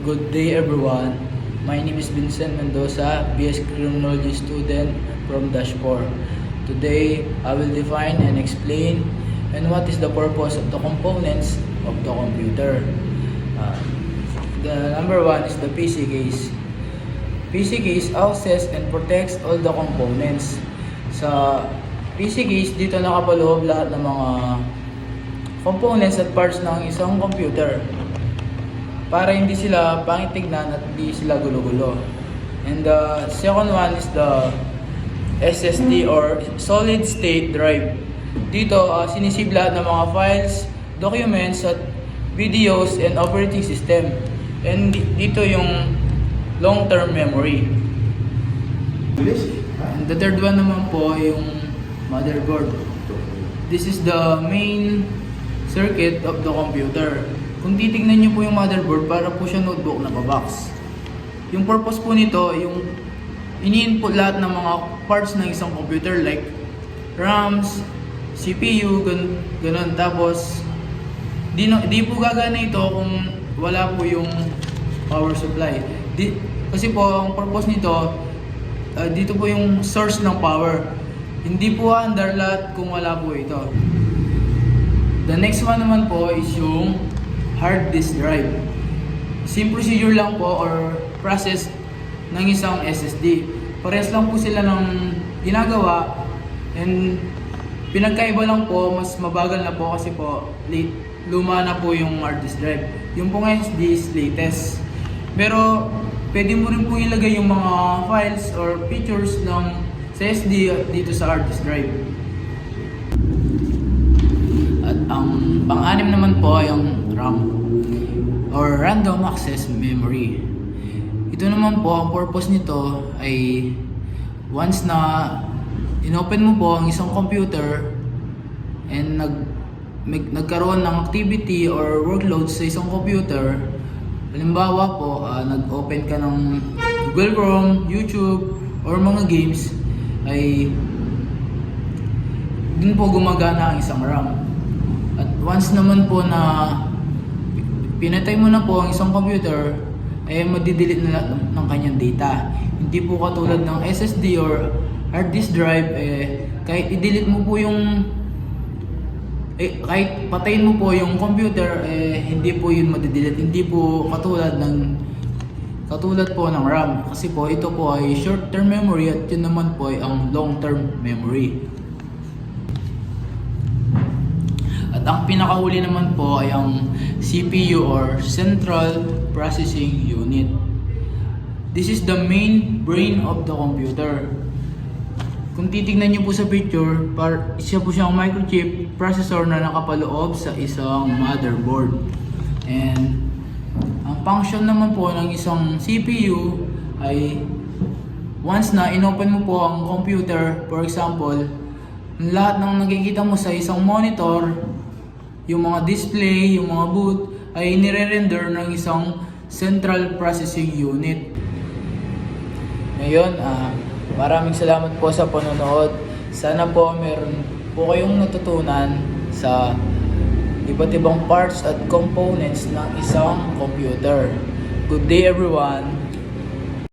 Good day everyone. My name is Vincent Mendoza, BS Criminology student from Dash 4. Today, I will define and explain and what is the purpose of the components of the computer. The number one is the PC case. PC case houses and protects all the components. Sa PC case, dito nakapaloob lahat ng mga components at parts ng isang computer para hindi sila pangit tignan at hindi sila gulo-gulo. And the second one is the SSD or solid state drive. Dito sinisave lahat ng mga files, documents at videos and operating system. And dito yung long-term memory. And the third one naman po yung motherboard. This is the main circuit of the computer. Kung titignan nyo po yung motherboard, para po siya notebook na pa-box. Yung purpose po nito, yung ini-input lahat ng mga parts ng isang computer like RAMs, CPU, ganun. Tapos, di po gagana ito kung wala po yung power supply. Kasi po, ang purpose nito, dito po yung source ng power. Hindi po under lahat kung wala po ito. The next one naman po is yung hard disk drive. Same procedure lang po or process ng isang SSD. Parehas lang po sila ng ginagawa and pinagkaiba lang po, mas mabagal na po kasi po luma na po yung hard disk drive. Yung pong SSD is latest. Pero pwede mo rin po ilagay yung mga files or pictures ng sa SD dito sa hard disk drive. At ang pang-anim naman po ay yung RAM or Random Access Memory. Ito naman po, ang purpose nito ay once na inopen mo po ang isang computer and nagkaroon ng activity or workload sa isang computer, halimbawa po, nag-open ka ng Google Chrome, YouTube, or mga games, ay dun po gumagana ang isang RAM. At once naman po na pinatay mo na po ang isang computer, ay madidelete na ng kanyang data. Hindi po katulad ng SSD or hard disk drive, kahit i-delete mo po yung kahit patayin mo po yung computer, hindi po yun madidelete. Hindi po katulad po ng RAM. Kasi po ito po ay short-term memory at yun naman po ay ang long-term memory. At ang pinakahuli naman po ay ang CPU or Central Processing Unit. This is the main brain of the computer. Kung titignan nyo po sa picture, siya po siyang microchip processor na nakapaloob sa isang motherboard. And ang function naman po ng isang CPU ay once na inopen mo po ang computer, for example, lahat ng nakikita mo sa isang monitor, yung mga display, yung mga boot, ay nire-render ng isang Central Processing Unit. Ngayon, maraming salamat po sa panonood. Sana po meron po kayong natutunan sa iba't ibang parts at components ng isang computer. Good day everyone!